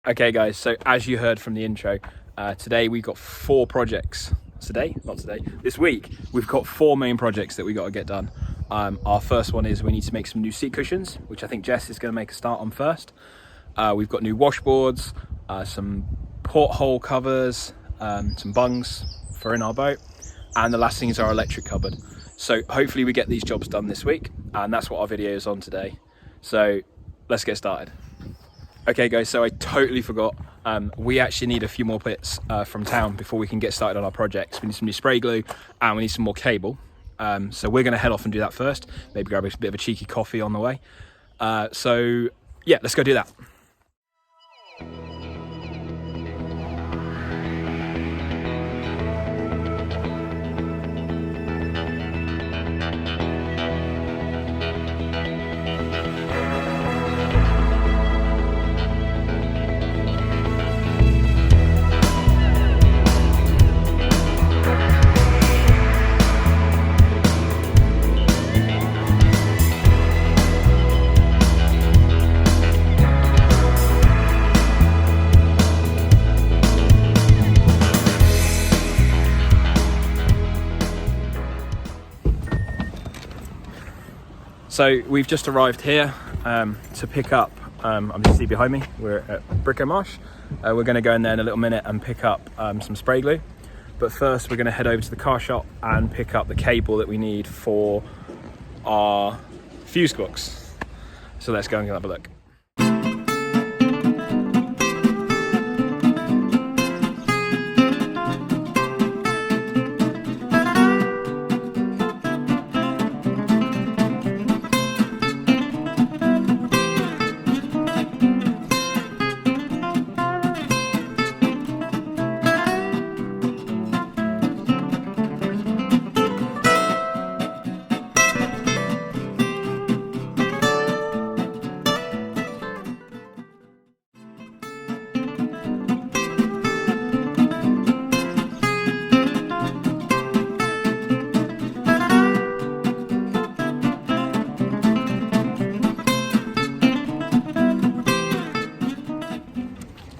Okay guys, so as you heard from the intro, today we've got 4 projects. This week we've got 4 main projects that we got to get done. Our first one is we need to make some new seat cushions, which I think Jess is going to make a start on first. We've got new washboards, some porthole covers, some bungs for in our boat, and the last thing is our electric cupboard. So hopefully we get these jobs done this week, and that's what our video is on today. So let's get started. Okay guys, so I totally forgot. We actually need a few more bits from town before we can get started on our projects. We need some new spray glue and we need some more cable. So we're going to head off and do that first. Maybe grab a bit of a cheeky coffee on the way. So yeah, let's go do that. So we've just arrived here to pick up, I'm just see behind me, we're at Brico Marsh. We're going to go in there in a little minute and pick up some spray glue. But first we're going to head over to the car shop and pick up the cable that we need for our fuse box. So let's go and have a look.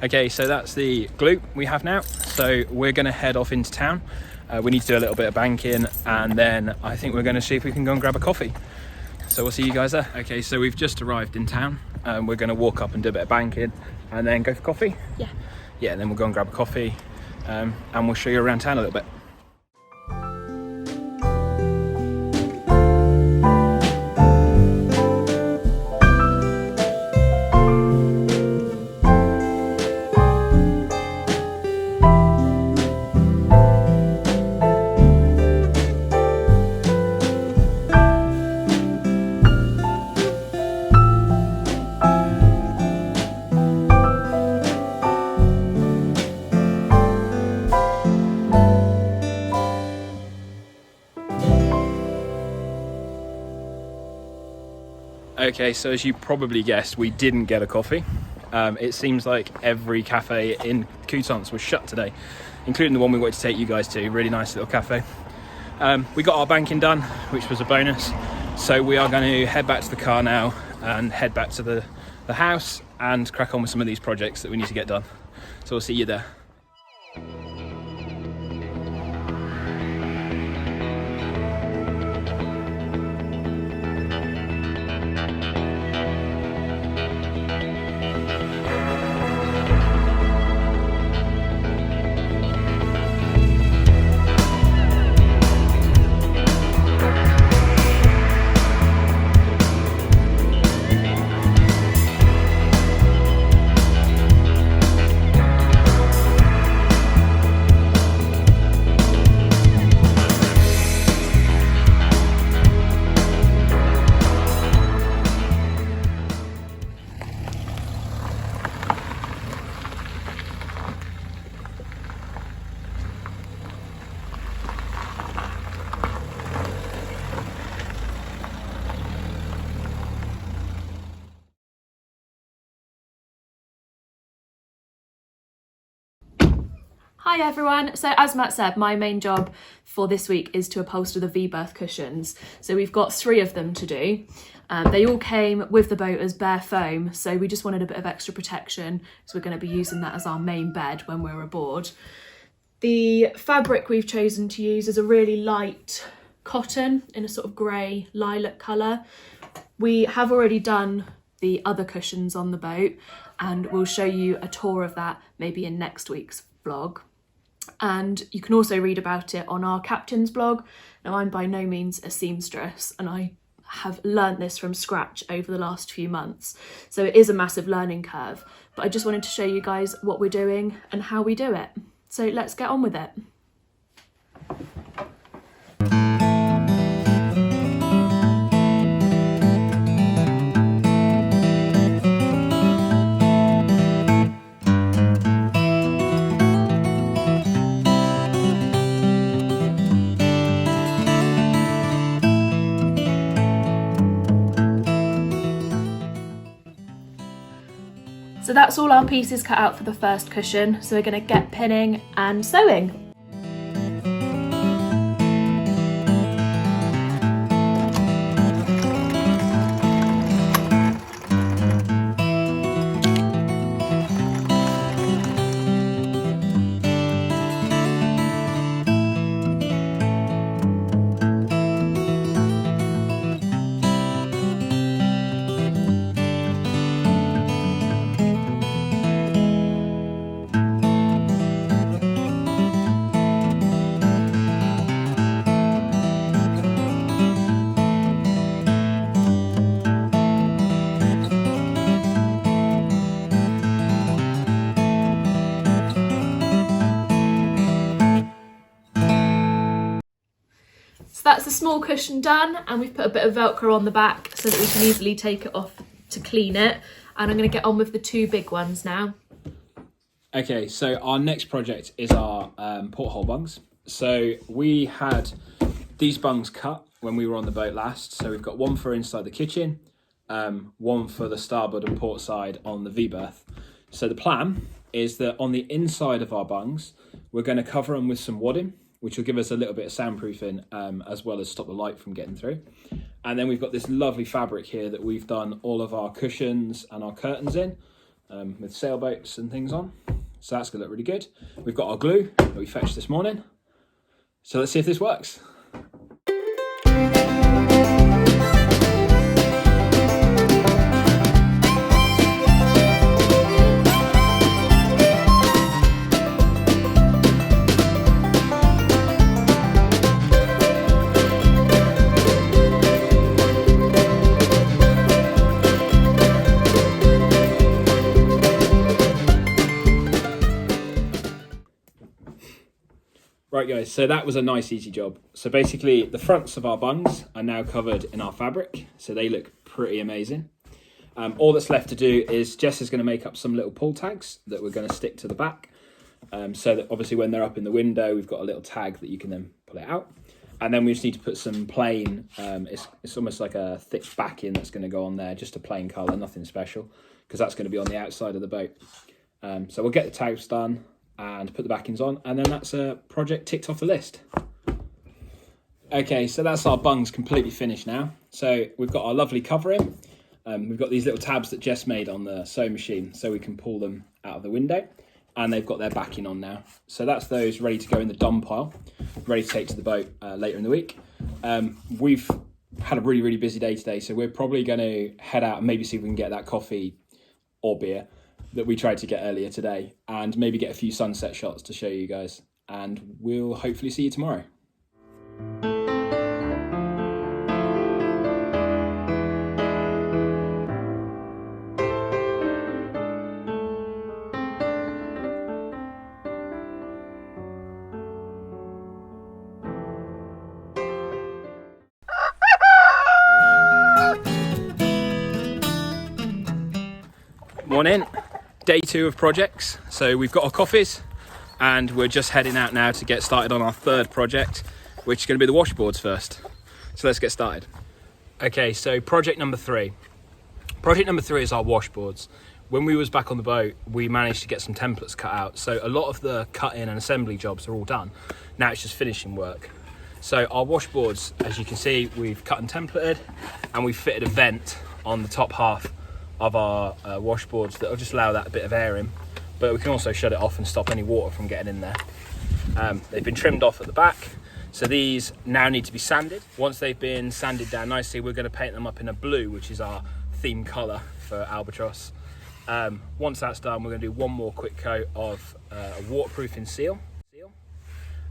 Okay, so that's the glue we have now. So we're going to head off into town. We need to do a little bit of banking, and then I think we're going to see if we can go and grab a coffee. So we'll see you guys there. Okay, so we've just arrived in town. We're going to walk up and do a bit of banking and then go for coffee. Yeah, and then we'll go and grab a coffee and we'll show you around town a little bit. Okay, so as you probably guessed, we didn't get a coffee. It seems like every cafe in Coutances was shut today, including the one we wanted to take you guys to. Really nice little cafe. We got our banking done, which was a bonus. So we are going to head back to the car now and head back to the house and crack on with some of these projects that we need to get done. So we'll see you there. Hi everyone, so as Matt said, my main job for this week is to upholster the V-berth cushions. So we've got 3 of them to do. They all came with the boat as bare foam, so we just wanted a bit of extra protection, so we're going to be using that as our main bed when we're aboard. The fabric we've chosen to use is a really light cotton in a sort of grey lilac colour. We have already done the other cushions on the boat, and we'll show you a tour of that maybe in next week's vlog. And you can also read about it on our captain's blog. Now, I'm by no means a seamstress, and I have learnt this from scratch over the last few months, so it is a massive learning curve, but I just wanted to show you guys what we're doing and how we do it. So let's get on with it. So that's all our pieces cut out for the first cushion, so we're going to get pinning and sewing. So that's the small cushion done, and we've put a bit of Velcro on the back so that we can easily take it off to clean it. And I'm going to get on with the two big ones now. Okay, so our next project is our Porthole Buns. So we had these bungs cut when we were on the boat last. So we've got one for inside the kitchen, one for the starboard and port side on the V-berth. So the plan is that on the inside of our bungs, we're going to cover them with some wadding, which will give us a little bit of soundproofing, as well as stop the light from getting through. And then we've got this lovely fabric here that we've done all of our cushions and our curtains in, with sailboats and things on. So that's gonna look really good. We've got our glue that we fetched this morning. So let's see if this works. Right guys, so that was a nice easy job. So basically the fronts of our bungs are now covered in our fabric, so they look pretty amazing. All that's left to do is Jess is going to make up some little pull tags that we're going to stick to the back, so that obviously when they're up in the window we've got a little tag that you can then pull it out. And then we just need to put some plain, it's almost like a thick backing that's going to go on there, just a plain colour, nothing special, because that's going to be on the outside of the boat. So we'll get the tags done and put the backings on, and then that's a project ticked off the list. Okay, so that's our bungs completely finished now. So we've got our lovely covering. We've got these little tabs that Jess made on the sewing machine so we can pull them out of the window, and they've got their backing on now. So that's those ready to go in the dump pile, ready to take to the boat later in the week. We've had a really busy day today, so we're probably going to head out and maybe see if we can get that coffee or beer that we tried to get earlier today, and maybe get a few sunset shots to show you guys, and we'll hopefully see you tomorrow. Morning. Day 2 of projects. So we've got our coffees and we're just heading out now to get started on our third project, which is going to be the washboards first. So let's get started. Okay, so project number 3. Project number 3 is our washboards. When we was back on the boat, we managed to get some templates cut out. So a lot of the cutting and assembly jobs are all done. Now it's just finishing work. So our washboards, as you can see, we've cut and templated, and we've fitted a vent on the top half of our washboards that will just allow that a bit of air in, but we can also shut it off and stop any water from getting in there. They've been trimmed off at the back, so these now need to be sanded. Once they've been sanded down nicely, we're going to paint them up in a blue, which is our theme colour for Albatross. Once that's done, we're going to do one more quick coat of a waterproofing seal,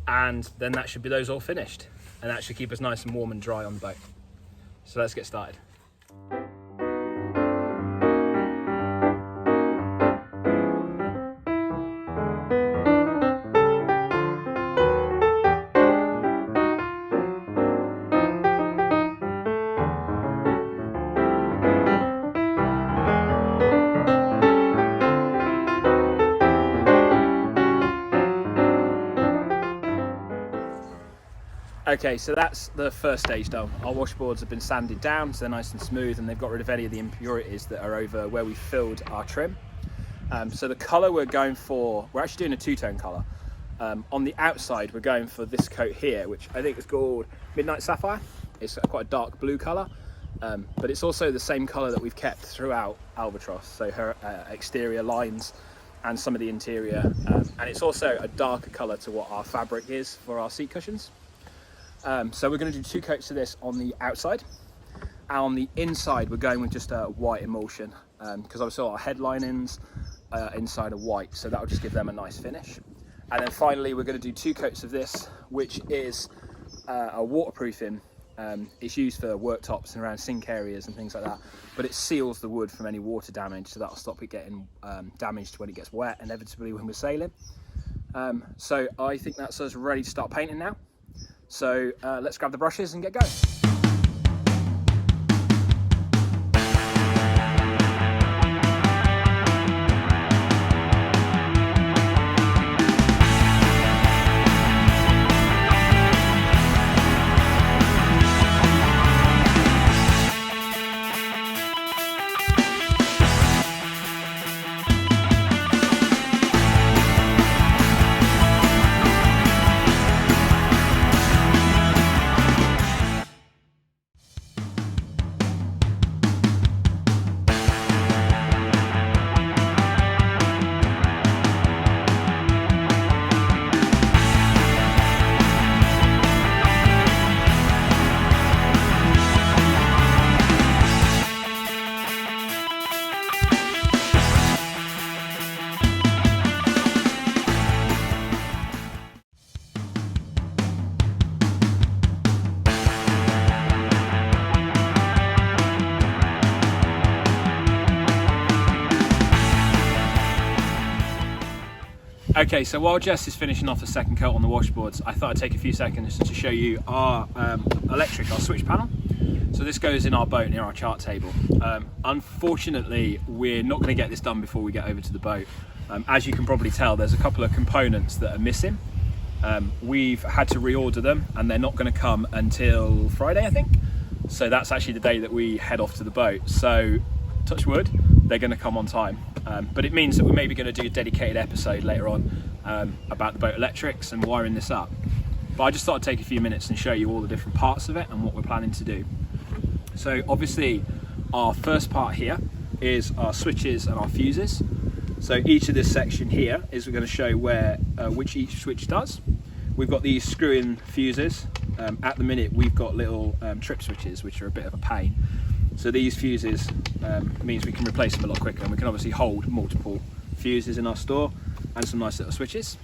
and then that should be those all finished, and that should keep us nice and warm and dry on the boat. So let's get started. Okay, so that's the first stage done. Our washboards have been sanded down, so they're nice and smooth, and they've got rid of any of the impurities that are over where we filled our trim. So the colour we're going for, we're actually doing a two-tone colour. On the outside, we're going for this coat here, which I think is called Midnight Sapphire. It's quite a dark blue colour, but it's also the same colour that we've kept throughout Albatross, so her exterior lines and some of the interior. And it's also a darker colour to what our fabric is for our seat cushions. So we're going to do two coats of this on the outside, and on the inside we're going with just a white emulsion, because obviously our headlinings inside are white, so that will just give them a nice finish. And then finally we're going to do two coats of this, which is a waterproofing. It's used for worktops and around sink areas and things like that, but it seals the wood from any water damage, so that'll stop it getting damaged when it gets wet, inevitably when we're sailing. So I think that's us ready to start painting now. So let's grab the brushes and get going. Okay, so while Jess is finishing off the second coat on the washboards, I thought I'd take a few seconds to show you our electric, our switch panel. So this goes in our boat near our chart table. Unfortunately, we're not going to get this done before we get over to the boat. As you can probably tell, there's a couple of components that are missing. We've had to reorder them, and they're not going to come until Friday, I think. So that's actually the day that we head off to the boat. So touch wood, they're going to come on time. But it means that we're maybe going to do a dedicated episode later on about the boat electrics and wiring this up. But I just thought I'd take a few minutes and show you all the different parts of it and what we're planning to do. So obviously our first part here is our switches and our fuses. So each of this section here is we're going to show where which each switch does. We've got these screw-in fuses. At the minute we've got little trip switches, which are a bit of a pain. So these fuses means we can replace them a lot quicker, and we can obviously hold multiple fuses in our store and some nice little switches.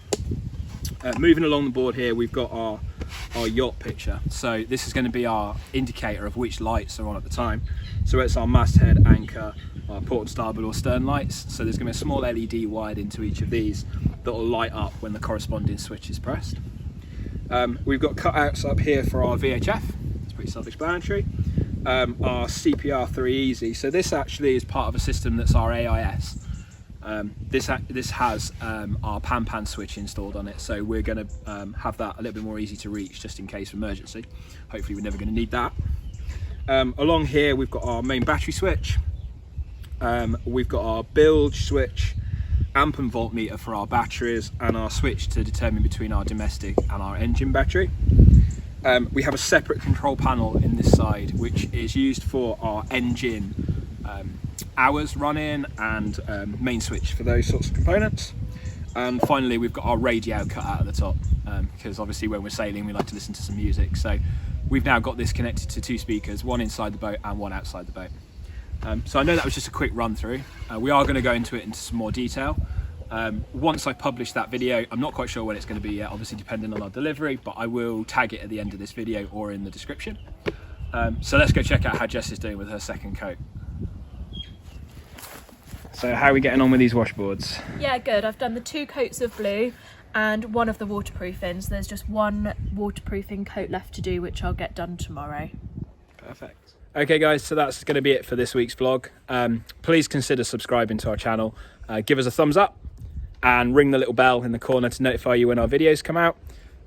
Moving along the board here, we've got our yacht picture. So this is going to be our indicator of which lights are on at the time. So it's our masthead, anchor, our port and starboard or stern lights. So there's going to be a small LED wired into each of these that will light up when the corresponding switch is pressed. We've got cutouts up here for our VHF. It's pretty self-explanatory. Our CPR3 Easy. So this actually is part of a system that's our AIS. This has our pan switch installed on it, so we're going to have that a little bit more easy to reach just in case of emergency. Hopefully we're never going to need that. Along here we've got our main battery switch. We've got our bilge switch, amp and voltmeter for our batteries, and our switch to determine between our domestic and our engine battery. we have a separate control panel in this side, which is used for our engine hours running and main switch for those sorts of components. And finally, we've got our radio cut out at the top, because obviously when we're sailing, we like to listen to some music. So we've now got this connected to 2 speakers, one inside the boat and one outside the boat. So I know that was just a quick run through. We are going to go into some more detail. Once I publish that video, I'm not quite sure when it's going to be yet, obviously depending on our delivery, but I will tag it at the end of this video or in the description. So let's go check out how Jess is doing with her second coat. So how are we getting on with these washboards? Yeah, good. I've done the 2 coats of blue and one of the waterproofings. There's just one waterproofing coat left to do, which I'll get done tomorrow. Perfect. Okay guys, so that's going to be it for this week's vlog. Please consider subscribing to our channel. Give us a thumbs up and ring the little bell in the corner to notify you when our videos come out.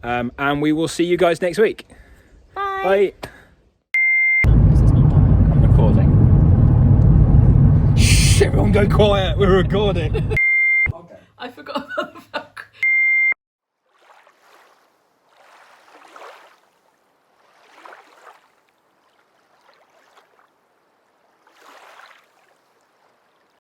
And we will see you guys next week. Bye. Bye. I'm recording. Shh, everyone go quiet, we're recording. I forgot.